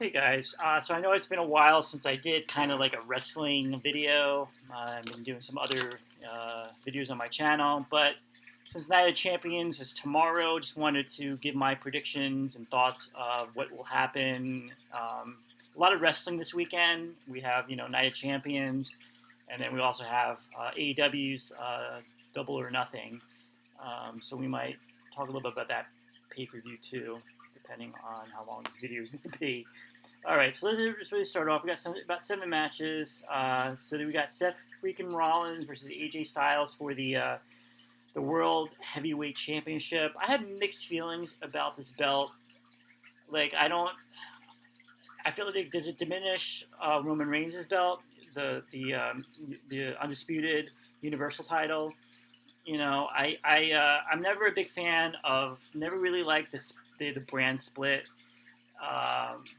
Hey guys, so I know it's been a while since I did kind of like a wrestling video. I've been doing some other videos on my channel, but since Night of Champions is tomorrow, just wanted to give my predictions and thoughts of what will happen. A lot of wrestling this weekend. We have Night of Champions, and then we also have AEW's Double or Nothing. So we might talk a little bit about that pay-per-view too, depending on how long this video is going to be. All right, so let's just really start off. We got about 7 matches. So we got Seth freaking Rollins versus AJ Styles for the World Heavyweight Championship. I have mixed feelings about this belt. Like I feel like does it diminish Roman Reigns' belt, the undisputed Universal title? I'm never a big fan of. Never really liked the brand split.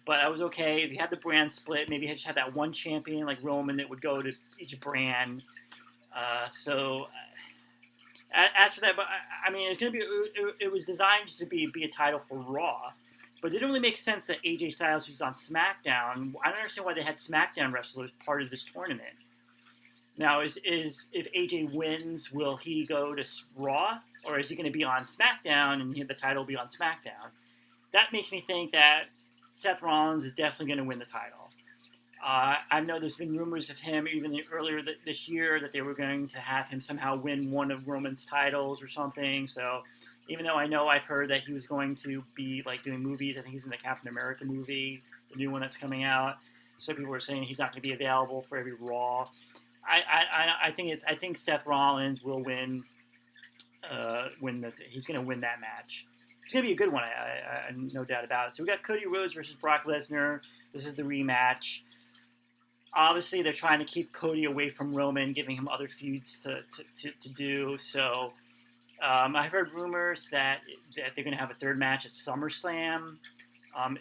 But I was okay. If you had the brand split, maybe you just had that one champion like Roman that would go to each brand. So as for that, but I mean, it's gonna be. It was designed to be a title for Raw, but it didn't really make sense that AJ Styles was on SmackDown. I don't understand why they had SmackDown wrestlers part of this tournament. Now, is if AJ wins, will he go to Raw, or is he going to be on SmackDown and the title will be on SmackDown? That makes me think that Seth Rollins is definitely going to win the title. I know there's been rumors of him even earlier this year that they were going to have him somehow win one of Roman's titles or something. So even though I've heard that he was going to be like doing movies, I think he's in the Captain America movie, the new one that's coming out. So people are saying he's not going to be available for every Raw. I think Seth Rollins will win. He's going to win that match. It's going to be a good one, I no doubt about it. So we got Cody Rhodes versus Brock Lesnar. This is the rematch. Obviously, they're trying to keep Cody away from Roman, giving him other feuds to do. So I've heard rumors that they're going to have a third match at SummerSlam.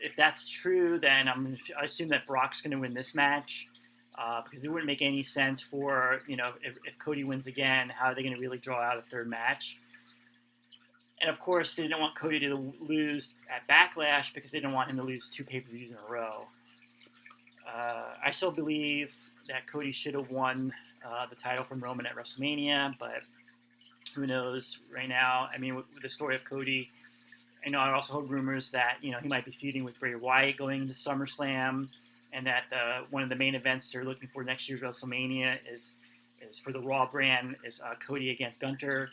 If that's true, then I assume that Brock's going to win this match. Because it wouldn't make any sense for, if Cody wins again, how are they going to really draw out a third match? And of course, they didn't want Cody to lose at Backlash because they didn't want him to lose 2 pay-per-views in a row. I still believe that Cody should have won the title from Roman at WrestleMania, but who knows right now? I mean, with the story of Cody, I also heard rumors that, he might be feuding with Bray Wyatt going into SummerSlam, and that one of the main events they're looking for next year's WrestleMania is for the Raw brand is Cody against Gunther.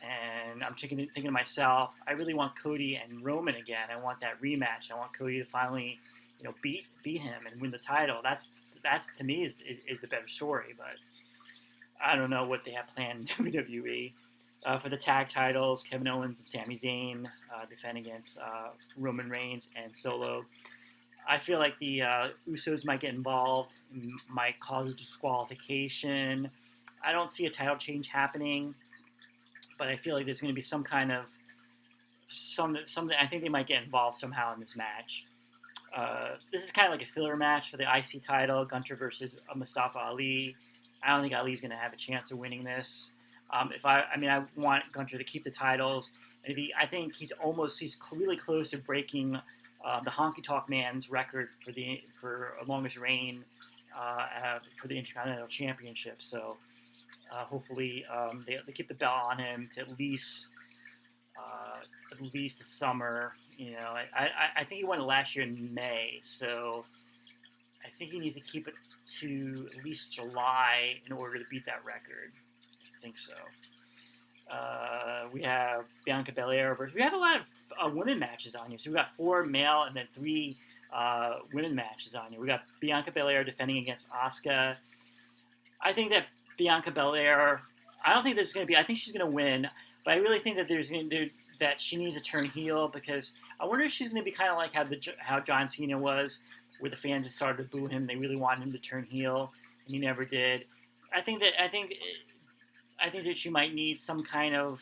And I'm thinking to myself, I really want Cody and Roman again. I want that rematch. I want Cody to finally, beat him and win the title. That's to me is the better story. But I don't know what they have planned in WWE. For the tag titles, Kevin Owens and Sami Zayn defend against Roman Reigns and Solo. I feel like the Usos might get involved, might cause a disqualification. I don't see a title change happening, but I feel like there's going to be some kind of something. I think they might get involved somehow in this match. This is kind of like a filler match for the IC title, Gunther versus Mustafa Ali. I don't think Ali's going to have a chance of winning this. I want Gunther to keep the titles. And I think he's really close to breaking the Honky Tonk Man's record for longest reign for the Intercontinental Championship. So hopefully they keep the belt on him to at least the summer. I think he won it last year in May, so I think he needs to keep it to at least July in order to beat that record. I think so. We have Bianca Belair versus. We have a lot of women matches on here. So we got 4 male and then 3 women matches on here. We got Bianca Belair defending against Asuka. I think that Bianca Belair. I don't think there's going to be. I think she's going to win, but I really think that that she needs to turn heel because I wonder if she's going to be kind of like how John Cena was, where the fans just started to boo him. They really wanted him to turn heel, and he never did. I think that she might need some kind of.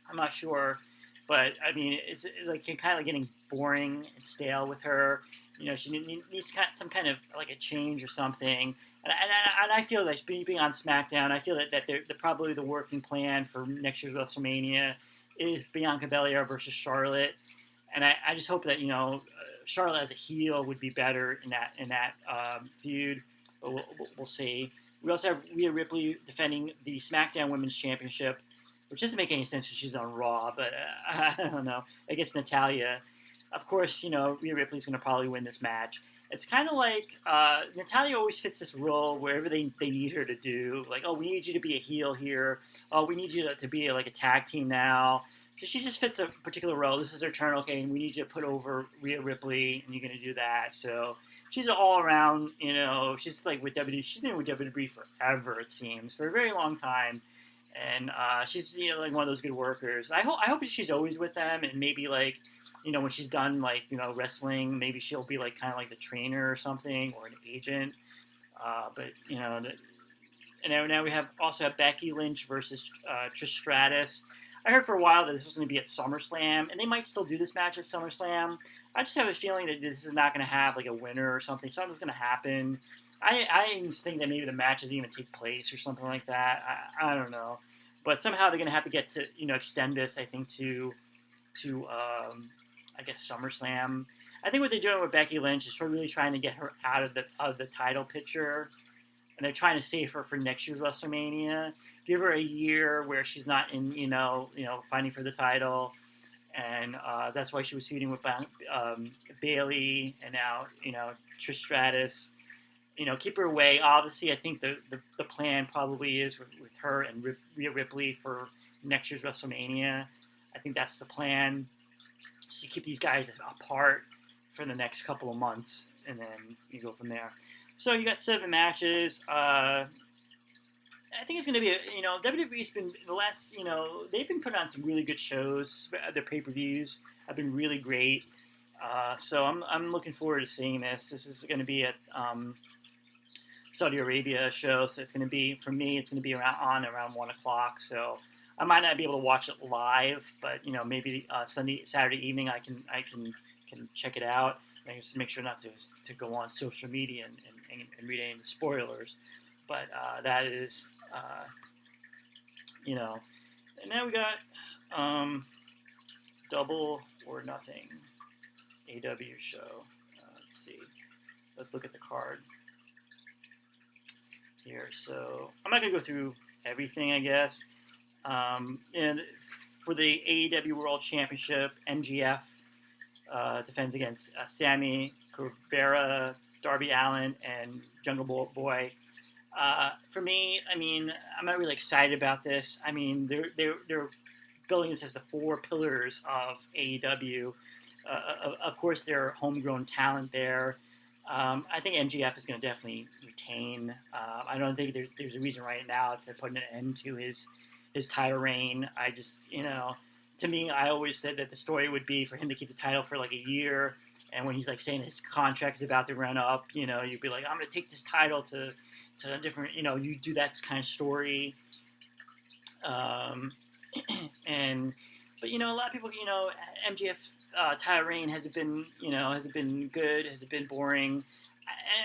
I'm not sure, but I mean, it's like kind of like getting boring and stale with her. She needs some kind of like a change or something. And I feel that being on SmackDown, I feel that probably the working plan for next year's WrestleMania is Bianca Belair versus Charlotte. And I just hope that Charlotte as a heel would be better in that feud, but we'll see. We also have Rhea Ripley defending the SmackDown Women's Championship, which doesn't make any sense because she's on Raw, but I don't know. I guess Natalia. Of course, Rhea Ripley's going to probably win this match. It's kind of like Natalia always fits this role wherever they need her to do. Like, oh, we need you to be a heel here. Oh, we need you to be like a tag team now. So she just fits a particular role. This is her turn. Okay, and we need you to put over Rhea Ripley, and you're going to do that. So she's an all-around, she's like with WWE. She's been with WWE forever, it seems, for a very long time. And she's, like one of those good workers. I hope she's always with them, and maybe like, when she's done like, wrestling, maybe she'll be like kind of like the trainer or something, or an agent. But and now we also have Becky Lynch versus Trish Stratus. I heard for a while that this was going to be at SummerSlam, and they might still do this match at SummerSlam. I just have a feeling that this is not going to have like a winner or something. Something's going to happen. I even think that maybe the match doesn't even take place or something like that. I don't know, but somehow they're going to have to get to extend this. I think to I guess SummerSlam. I think what they're doing with Becky Lynch is really trying to get her out of the title picture, and they're trying to save her for next year's WrestleMania. Give her a year where she's not in fighting for the title, and that's why she was feuding with Bayley, and now Trish Stratus. Keep her away. Obviously, I think the plan probably is with her and Rhea Ripley for next year's WrestleMania. I think that's the plan. So you keep these guys apart for the next couple of months, and then you go from there. So you got 7 matches. I think it's going to be WWE's been the last they've been putting on some really good shows. Their pay-per-views have been really great. So I'm looking forward to seeing this. This is going to be at Saudi Arabia show, so it's going to be, for me, it's going to be around 1 o'clock. So I might not be able to watch it live, but maybe Saturday evening I can check it out. And just make sure not to go on social media and read any of the spoilers. But that is, and now we got Double or Nothing AEW show. Let's see. Let's look at the card here. So I'm not going to go through everything, I guess. And for the AEW World Championship, MGF defends against Sammy Guevara, Darby Allin, and Jungle Boy. For me, I mean, I'm not really excited about this. I mean, they're building this as the 4 pillars of AEW. Of course, they're homegrown talent there. I think MGF is going to definitely retain. I don't think there's a reason right now to put an end to his title reign. I just, to me, I always said that the story would be for him to keep the title for like a year. And when he's like saying his contract is about to run up, you'd be like, I'm going to take this title to a different, you do that kind of story. But a lot of people, MGF title reign has it been good? Has it been boring?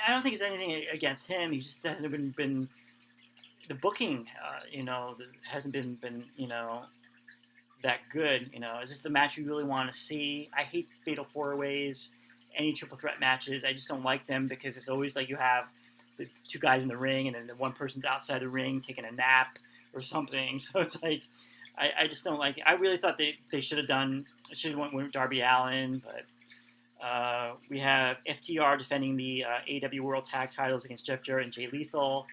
I don't think it's anything against him. He just hasn't been the booking, hasn't been that good. Is this the match we really want to see? I hate fatal 4-ways, any triple threat matches. I just don't like them because it's always like you have the 2 guys in the ring and then the one person's outside the ring taking a nap or something. So it's like, I just don't like it. I really thought they should have went with Darby Allin, but we have FTR defending the AEW World Tag Titles against Jeff Jarrett and Jay Lethal.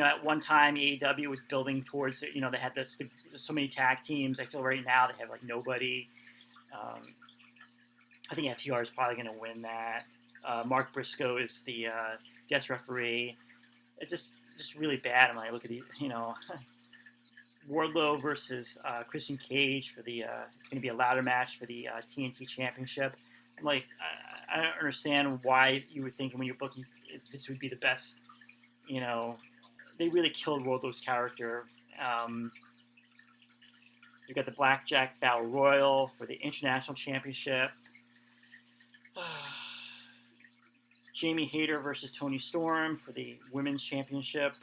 At one time, AEW was building towards, they had so many tag teams. I feel right now they have, like, nobody. I think FTR is probably going to win that. Mark Briscoe is the guest referee. It's just really bad when I look at these, Wardlow versus Christian Cage for the, it's going to be a ladder match for the TNT Championship. I'm like, I don't understand why you were thinking when you're booking this would be the best, they really killed Wardlow's character. You've got the Blackjack Battle Royal for the International Championship. Jamie Hayter versus Toni Storm for the Women's Championship.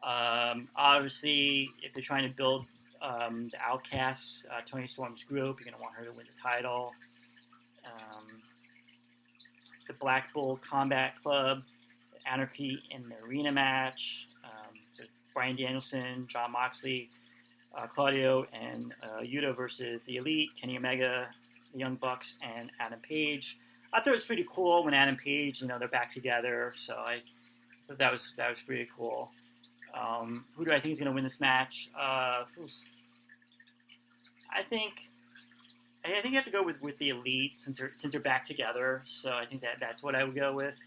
Obviously, if they're trying to build the Outcasts, Toni Storm's group, you're going to want her to win the title. the Black Bull Combat Club, Anarchy in the Arena match. So Bryan Danielson, Jon Moxley, Claudio, and Yuta versus the Elite, Kenny Omega, the Young Bucks, and Adam Page. I thought it was pretty cool when Adam Page, they're back together. So I thought that was pretty cool. Who do I think is going to win this match? I think you have to go with the Elite since they're back together. So I think that's what I would go with.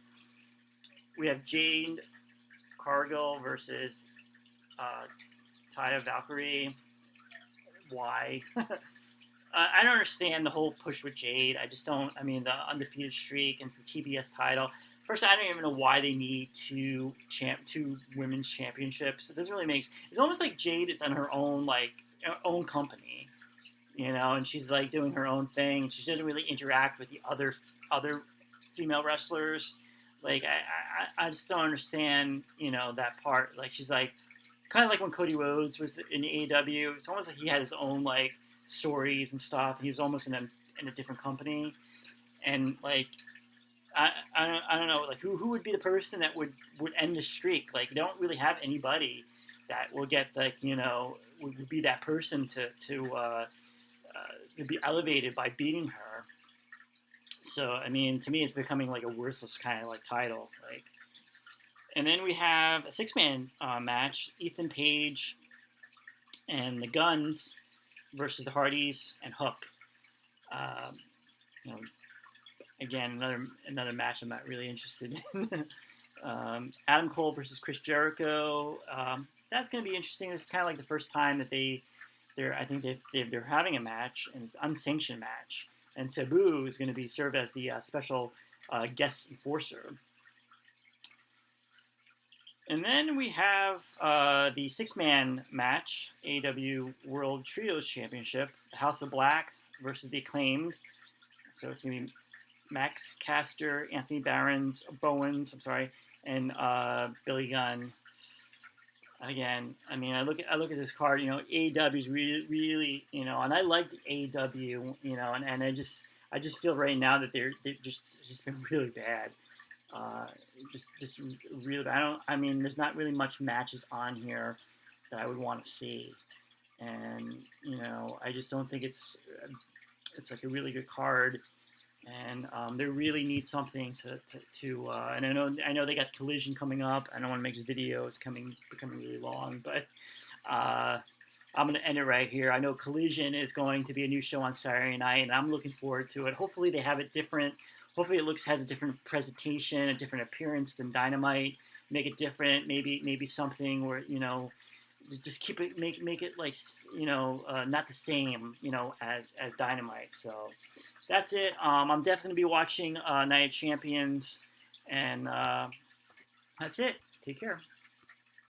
We have Jade Cargill versus Taya Valkyrie. Why? I don't understand the whole push with Jade. I just don't. I mean, the undefeated streak against the TBS title. First, I don't even know why they need two women's championships. It doesn't really make. It's almost like Jade is on her own own company, and she's like doing her own thing. And she doesn't really interact with the other female wrestlers. Like I just don't understand, that part. Like she's like kind of like when Cody Rhodes was in AEW. It's almost like he had his own stories and stuff. And he was almost in a different company, and I don't know, who would be the person that would end the streak? Like, you don't really have anybody that will get would be that person to be elevated by beating her. So I mean, to me, it's becoming like a worthless kind of title. And then we have a 6-man match: Ethan Page and the Guns versus the Hardys and Hook. Again, another match I'm not really interested in. Adam Cole versus Chris Jericho. That's going to be interesting. It's kind of like the first time that they're having a match, and it's an unsanctioned match. And Sabu is going to be served as the special guest enforcer. And then we have the 6-man match, AEW World Trios Championship, the House of Black versus the Acclaimed. So it's going to be Max Caster, Anthony Bowens, and Billy Gunn. Again, I mean, I look at this card. AEW is really, and I liked AEW, and I just feel right now that it's just been really bad. Just really bad. I mean, there's not really much matches on here that I would want to see, and I just don't think it's like a really good card. And they really need something to and I know they got Collision coming up. I don't want to make this video; it's becoming really long, but I'm going to end it right here. I know Collision is going to be a new show on Saturday night, and I'm looking forward to it. Hopefully, they have it different. Hopefully, it has a different presentation, a different appearance than Dynamite. Make it different. Maybe something where just keep it make it not the same as Dynamite. So that's it. I'm definitely gonna be watching Night of Champions, and that's it. Take care.